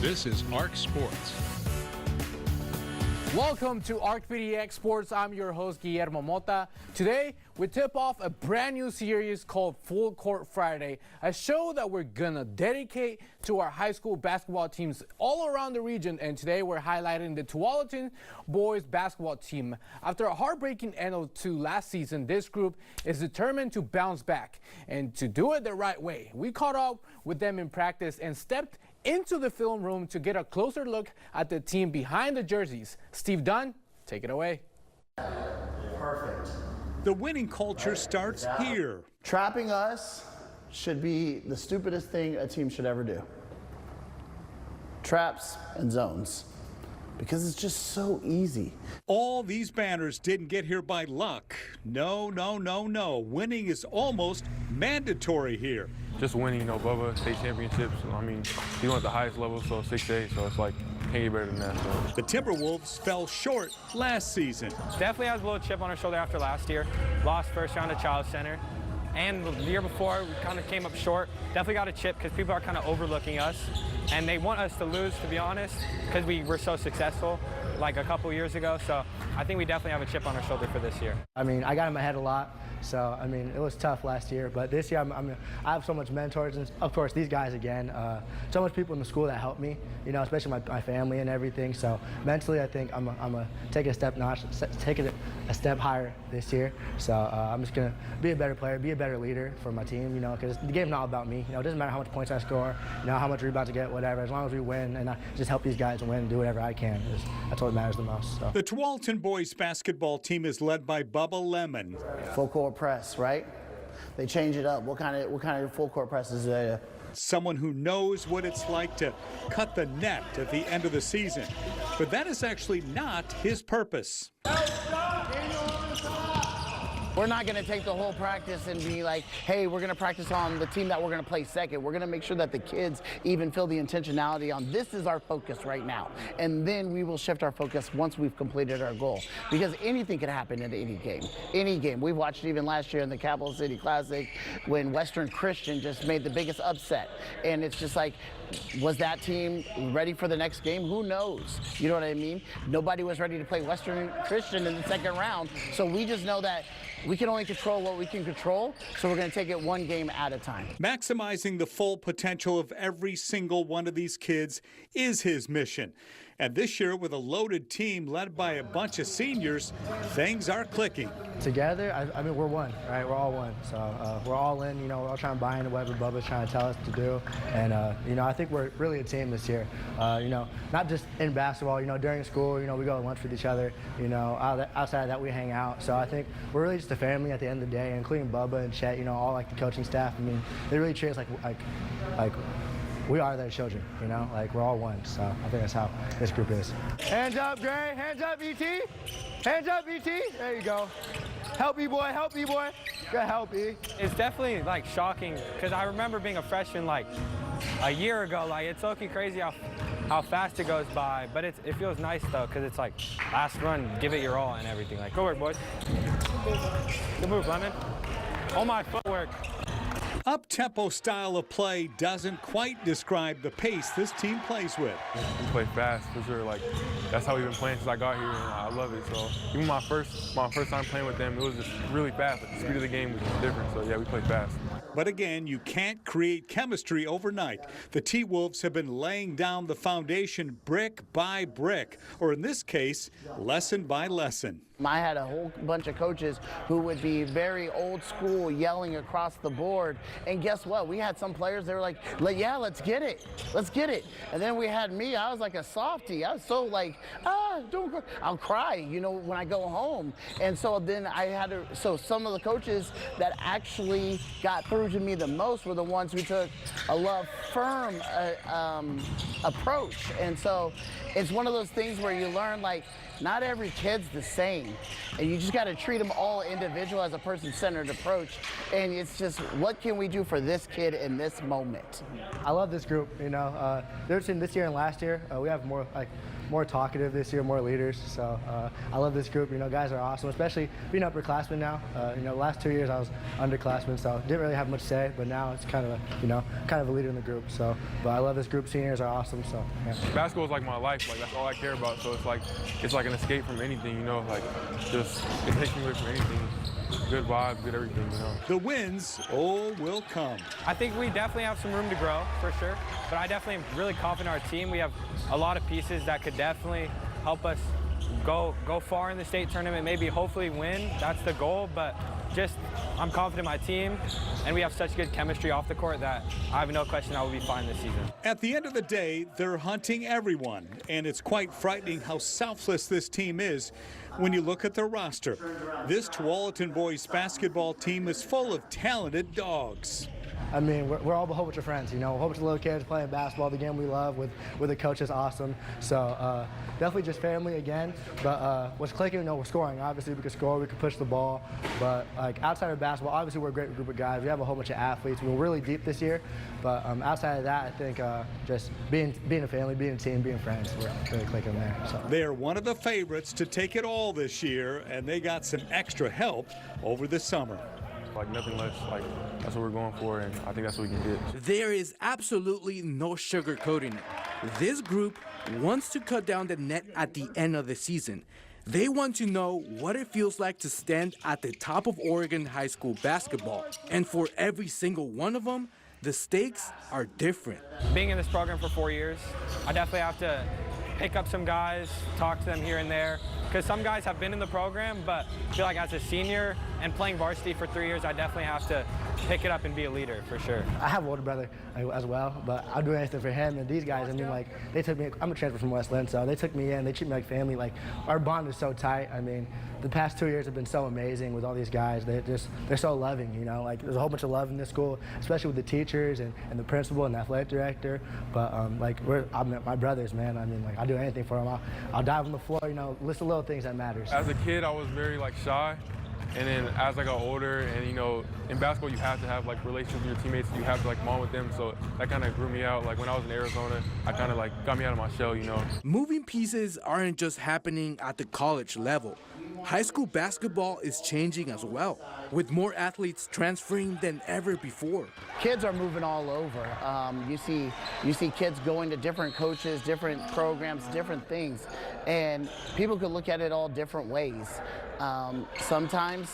This is ARC Sports. Welcome to ARC PDX Sports. I'm your host, Guillermo Mota. Today, we tip off a brand new series called Full Court Friday, a show that we're gonna dedicate to our high school basketball teams all around the region. And today, we're highlighting the Tualatin boys basketball team. After a heartbreaking end to last season, this group is determined to bounce back and to do it the right way. We caught up with them in practice and stepped into the film room to get a closer look at the team behind the jerseys. Steve Dunn, take it away. Perfect. The winning culture starts here. Trapping us should be the stupidest thing a team should ever do. Traps and zones. Because it's just so easy. All these banners didn't get here by luck. No. Winning is almost mandatory here. Just winning, Bubba, state championships. I mean, he went at the highest level, so 6A, so it's like, can't get better than that. So. The Timberwolves fell short last season. Definitely has a little chip on our shoulder after last year. Lost first round at Child Center. And the year before, we kind of came up short. Definitely got a chip because people are kind of overlooking us. And they want us to lose, to be honest, because we were so successful like a couple years ago. So I think we definitely have a chip on our shoulder for this year. I mean, I got in my head a lot. So, I mean, it was tough last year, but this year I have so much mentors, and of course these guys again, so much people in the school that helped me, especially my family and everything. So mentally, I think I'm gonna take it a step higher this year. So I'm just gonna be a better player, be a better leader for my team, because the game's not about me. It doesn't matter how much points I score, how much rebounds I get, whatever. As long as we win, and I just help these guys win and do whatever I can. That's what matters the most. So. The Tualatin boys basketball team is led by Bubba Lemon. Full court press, right? They change it up. What kind of full court presses do they do? Someone who knows what it's like to cut the net at the end of the season. But that is actually not his purpose. We're not going to take the whole practice and be like, hey, we're going to practice on the team that we're going to play second. We're going to make sure that the kids even feel the intentionality on this is our focus right now. And then we will shift our focus once we've completed our goal. Because anything can happen in any game. Any game. We watched even last year in the Capital City Classic when Western Christian just made the biggest upset. And it's just like, was that team ready for the next game? Who knows? You know what I mean? Nobody was ready to play Western Christian in the second round. So we just know that we can only control what we can control, so we're going to take it one game at a time. Maximizing the full potential of every single one of these kids is his mission. And this year, with a loaded team led by a bunch of seniors, things are clicking. Together, I mean, we're one, right? We're all one. So we're all in, we're all trying to buy into whatever Bubba's trying to tell us to do. And, I think we're really a team this year. Not just in basketball, during school, we go to lunch with each other, outside of that, we hang out. So I think we're really just a family at the end of the day, including Bubba and Chet, all like the coaching staff. I mean, they really treat us like we are their children, we're all one. So I think that's how this group is. Hands up, Gray. Hands up, ET. Hands up, ET. There you go. Help me, boy. Help me, boy. Good help, E. It's definitely shocking because I remember being a freshman a year ago. It's looking crazy how fast it goes by, but it feels nice though because it's last run, give it your all and everything. Good work, boys. Good move, Lemon. Oh my footwork. Up-tempo style of play doesn't quite describe the pace this team plays with. We play fast, for sure. That's how we've been playing since I got here, and I love it. So even my first time playing with them, it was just really fast. The speed of the game was different, so yeah, we play fast. But again, you can't create chemistry overnight. The T-Wolves have been laying down the foundation brick by brick, or in this case, lesson by lesson. I had a whole bunch of coaches who would be very old school, yelling across the board. And guess what? We had some players, they were like, yeah, let's get it. Let's get it. And then we had me, I was like a softie. I was so don't cry. I'll cry, when I go home. And so then so some of the coaches that actually got through to me the most were the ones who took a firm approach. And so it's one of those things where you learn not every kid's the same, and you just got to treat them all individual as a person-centered approach. And it's just, what can we do for this kid in this moment? I love this group. This year and last year, we have more more talkative this year, more leaders. So I love this group. You know, guys are awesome, especially being upperclassmen now. You know, last 2 years I was underclassmen, so didn't really have much say. But now it's kind of a, you know, kind of a leader in the group. So, but I love this group. Seniors are awesome. So yeah. Basketball is like my life. Like that's all I care about. So it's like an escape from anything. You know, like just it takes me away from anything. Good vibes, good everything, you know. The wins, will come. I think we definitely have some room to grow, for sure. But I definitely am really confident in our team. We have a lot of pieces that could definitely help us go far in the state tournament, maybe hopefully win. That's the goal, but just I'm confident in my team, and we have such good chemistry off the court that I have no question I will be fine this season. At the end of the day, they're hunting everyone, and it's quite frightening how selfless this team is when you look at their roster. This Tualatin boys basketball team is full of talented dogs. I mean, we're all a whole bunch of friends, you know, a whole bunch of little kids playing basketball, the game we love with the coach is awesome. So definitely just family again. But what's clicking, you know, we're scoring. Obviously, we can score, we can push the ball. But like outside of basketball, obviously we're a great group of guys. We have a whole bunch of athletes. We're really deep this year. But outside of that, I think just being a family, being a team, being friends, we're really clicking there. So. They're one of the favorites to take it all this year, and they got some extra help over the summer. Like nothing less, like that's what we're going for, and I think that's what we can get. There is absolutely no sugarcoating it. This group wants to cut down the net at the end of the season. They want to know what it feels like to stand at the top of Oregon high school basketball. And for every single one of them, the stakes are different. Being in this program for 4 years, I definitely have to pick up some guys, talk to them here and there, because some guys have been in the program, but I feel like as a senior and playing varsity for 3 years, I definitely have to pick it up and be a leader for sure. I have an older brother as well, but I'll do anything for him. And these guys, I mean, like, they took me, I'm a transfer from West Lynn, so they took me in, they treat me like family. Like, our bond is so tight. I mean, the past 2 years have been so amazing with all these guys. They're so loving, you know, like there's a whole bunch of love in this school, especially with the teachers and the principal and the athletic director. But like, I'm my brothers, man. I mean, like, I'll do anything for them. I'll dive on the floor, you know, list of little things that matters. As a kid, I was very like shy. And then as I got older, and you know, in basketball you have to have like relationships with your teammates. You have to like bond with them. So that kind of grew me out. Like when I was in Arizona, I kind of like got me out of my shell, you know. Moving pieces aren't just happening at the college level. High school basketball is changing as well, with more athletes transferring than ever before. Kids are moving all over. You see kids going to different coaches, different programs, different things, and people could look at it all different ways. Sometimes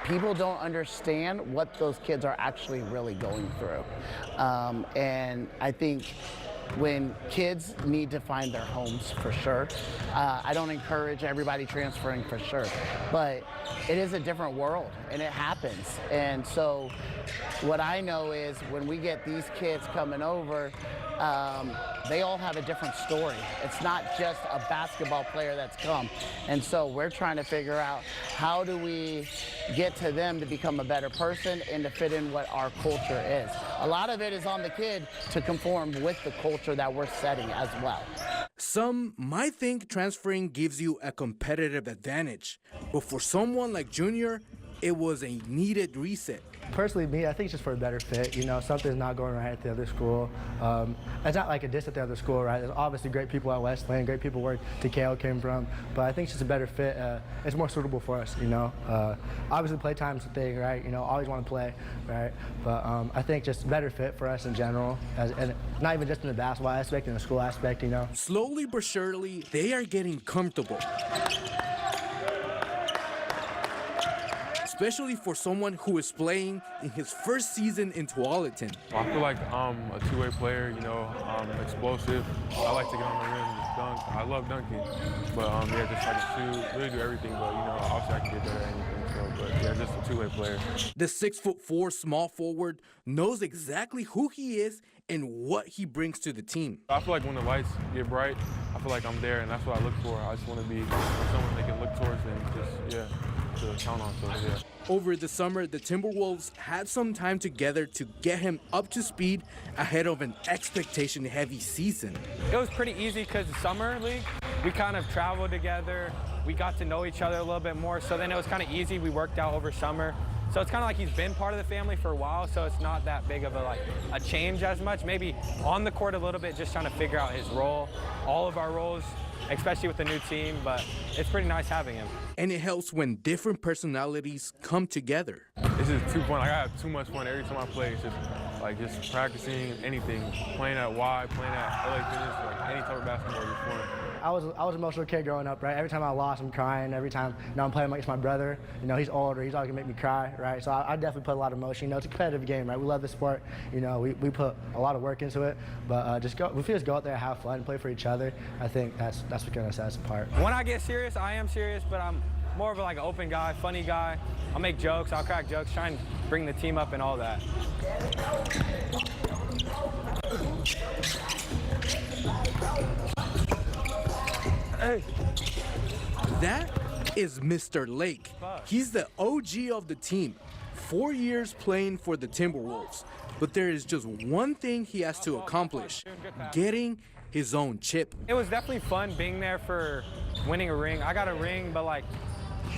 people don't understand what those kids are actually really going through, and I think when kids need to find their homes for sure. I don't encourage everybody transferring for sure, but it is a different world and it happens. And so what I know is when we get these kids coming over, they all have a different story. It's not just a basketball player that's come. And so we're trying to figure out how do we get to them to become a better person and to fit in what our culture is. A lot of it is on the kid to conform with the culture that we're setting as well. Some might think transferring gives you a competitive advantage, but for someone like Junior, it was a needed reset. Personally, me, I think it's just for a better fit. You know, something's not going right at the other school. It's not like a diss at the other school, right? There's obviously great people at West Lynn, great people where TKO came from, but I think it's just a better fit. It's more suitable for us, you know. Obviously, playtime's a thing, right? You know, always want to play, right? But I think just better fit for us in general, and not even just in the basketball aspect, in the school aspect, you know. Slowly but surely, they are getting comfortable. Especially for someone who is playing in his first season in Tualatin. I feel like I'm a two-way player, you know, I'm explosive. I like to get on the rim and just dunk. I love dunking, but yeah, just like shoot, really do everything, but you know, obviously I can get better at anything, so, but yeah, just a two-way player. The 6'4" small forward knows exactly who he is and what he brings to the team. I feel like when the lights get bright, I feel like I'm there, and that's what I look for. I just want to be someone they can look towards and just, yeah, to count on, so yeah. Over the summer, the Timberwolves had some time together to get him up to speed ahead of an expectation-heavy season. It was pretty easy because the summer league, we kind of traveled together. We got to know each other a little bit more, so then it was kind of easy. We worked out over summer. So it's kind of like he's been part of the family for a while, so it's not that big of a change as much. Maybe on the court a little bit, just trying to figure out his role. All of our roles especially with the new team, but it's pretty nice having him. And it helps when different personalities come together. This is 2 point. Like, I have too much fun every time I play. It's just practicing anything, playing at Y, playing at LA Fitness, like any type of basketball is fun. I was an emotional kid growing up, right? Every time I lost, I'm crying. Every time, I'm playing against my brother. He's older. He's always gonna make me cry, right? So I definitely put a lot of emotion. It's a competitive game, right? We love the sport. We put a lot of work into it. But if we just go out there, have fun, play for each other, I think that's what's gonna set us apart. When I get serious, I am serious, but I'm more of an open guy, funny guy. I'll make jokes, I'll crack jokes, try and bring the team up and all that. Hey. That is Mr. Lake. He's the OG of the team. 4 years playing for the Timberwolves. But there is just one thing he has to accomplish: getting his own chip. It was definitely fun being there for winning a ring. I got a ring, but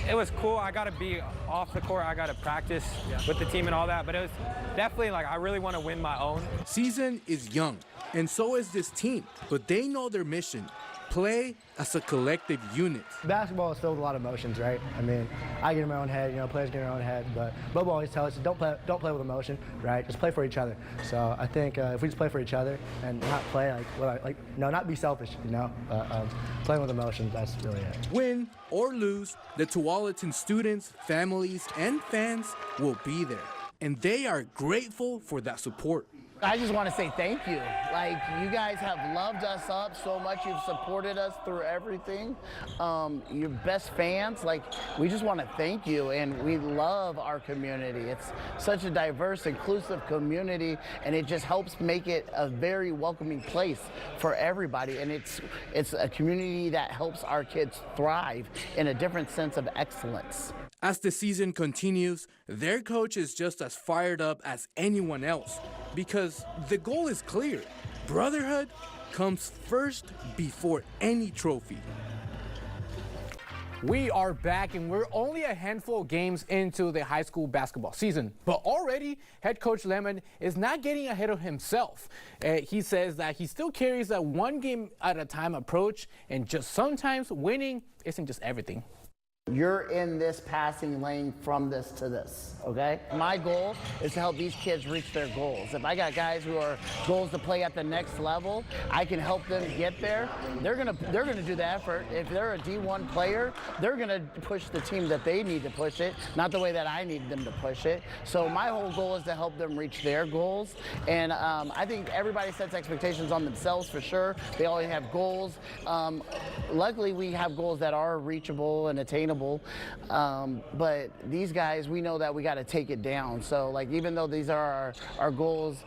it was cool. I got to be off the court. I got to practice with the team and all that. But it was definitely I really want to win my own. Season is young, and so is this team. But they know their mission: play as a collective unit. Basketball is filled with a lot of emotions, right? I get in my own head, players get in their own head, but Bubba always tells us, don't play with emotion, right? Just play for each other. So I think if we just play for each other and not play not be selfish, playing with emotions, that's really it. Win or lose, the Tualatin students, families, and fans will be there, and they are grateful for that support. I just want to say thank you. You guys have loved us up so much. You've supported us through everything. Your best fans. We just want to thank you, and we love our community. It's such a diverse, inclusive community, and it just helps make it a very welcoming place for everybody. And it's a community that helps our kids thrive in a different sense of excellence. As the season continues, their coach is just as fired up as anyone else, because the goal is clear. Brotherhood comes first before any trophy. We are back, and we're only a handful of games into the high school basketball season. But already, head coach Lemon is not getting ahead of himself. He says that he still carries a one game at a time approach, and just sometimes winning isn't just everything. You're in this passing lane from this to this, okay? My goal is to help these kids reach their goals. If I got guys who are goals to play at the next level, I can help them get there. They're gonna do the effort. If they're a D1 player, they're gonna push the team that they need to push it, not the way that I need them to push it. So my whole goal is to help them reach their goals. And I think everybody sets expectations on themselves for sure. They always have goals. Luckily, we have goals that are reachable and attainable. But these guys, we know that we got to take it down. So even though these are our goals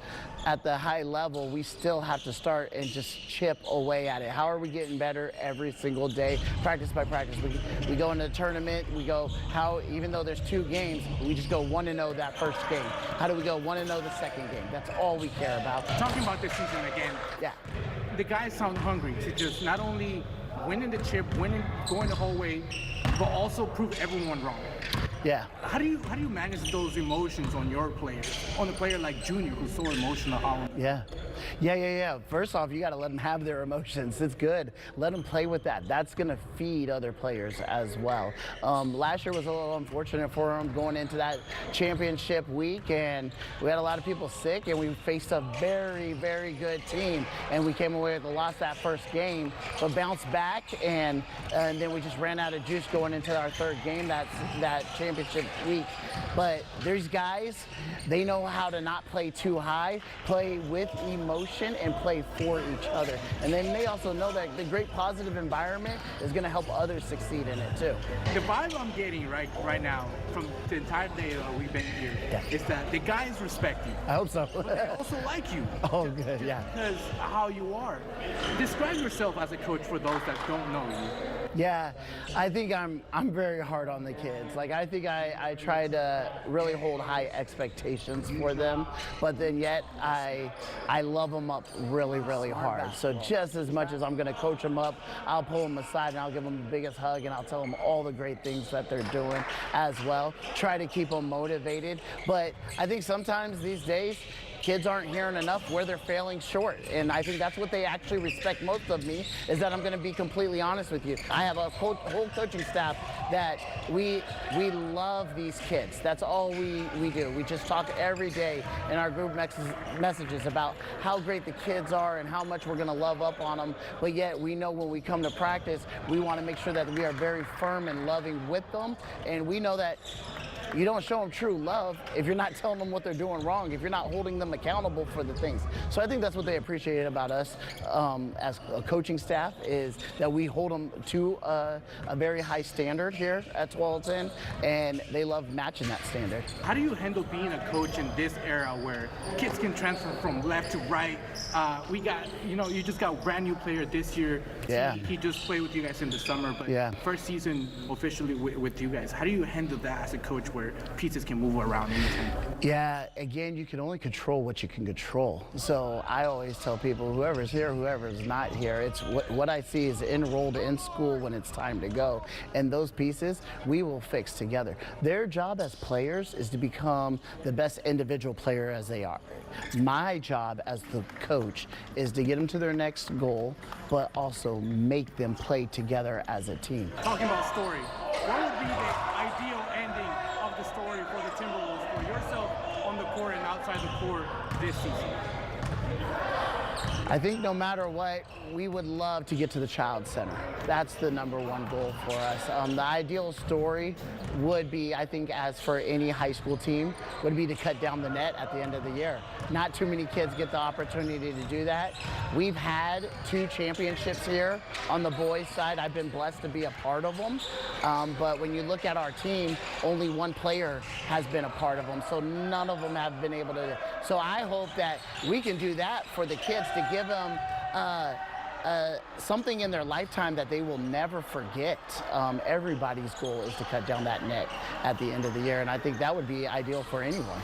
at the high level, we still have to start and just chip away at it. How are we getting better every single day, practice by practice? We go into the tournament, even though there's 2 games, we just go 1-0 that first game. How do we go 1-0 the second game? That's all we care about. Talking about this season again, Yeah. the guys sound hungry to just not only winning the chip, going the whole way, but also prove everyone wrong. Yeah. How do you manage those emotions on your players, on a player like Junior who's so emotional? Yeah. First off, you got to let them have their emotions. It's good. Let them play with that. That's going to feed other players as well. Last year was a little unfortunate for them going into that championship week, and we had a lot of people sick, and we faced a very, very good team, and we came away with a loss that first game, but bounced back, and then we just ran out of juice going into our 3rd game that championship week. But these guys, they know how to not play too high, play with emotion, and play for each other. And then they also know that the great positive environment is going to help others succeed in it too. The vibe I'm getting right now from the entire day that we've been here is that the guys respect you. I hope so. But they also like you. Oh, good, yeah. Because how you are. Describe yourself as a coach for those that don't know you. Yeah, I think I'm very hard on the kids. I think I try to really hold high expectations for them, but then yet I love them up really, really hard. So just as much as I'm going to coach them up, I'll pull them aside and I'll give them the biggest hug, and I'll tell them all the great things that they're doing as well. Try to keep them motivated, but I think sometimes these days, kids aren't hearing enough where they're failing short. And I think that's what they actually respect most of me, is that I'm going to be completely honest with you. I have a whole coaching staff that we love these kids. That's all we do. We just talk every day in our group messages about how great the kids are and how much we're going to love up on them. But yet we know when we come to practice, we want to make sure that we are very firm and loving with them. And we know that you don't show them true love if you're not telling them what they're doing wrong, if you're not holding them accountable for the things. So I think that's what they appreciate about us as a coaching staff, is that we hold them to a very high standard here at Tualatin, and they love matching that standard. How do you handle being a coach in this era where kids can transfer from left to right? We got, you just got a brand new player this year. Yeah. He just played with you guys in the summer, but yeah. First season officially with you guys. How do you handle that as a coach where pieces can move around anytime? Yeah, again, you can only control what you can control. So I always tell people, whoever's here, whoever's not here, it's what I see is enrolled in school when it's time to go. And those pieces we will fix together. Their job as players is to become the best individual player as they are. My job as the coach is to get them to their next goal, but also make them play together as a team. Talking about story, what would be the ideal ending of the story for the Timberwolves, for yourself on the court and outside the court this season? I think no matter what, we would love to get to the Child Center. That's the #1 goal for us. The ideal story would be, I think, as for any high school team, would be to cut down the net at the end of the year. Not too many kids get the opportunity to do that. We've had 2 championships here on the boys' side. I've been blessed to be a part of them. But when you look at our team, only 1 player has been a part of them, so none of them have been able to. So I hope that we can do that for the kids, to give them something in their lifetime that they will never forget. Everybody's goal is to cut down that net at the end of the year, and I think that would be ideal for anyone.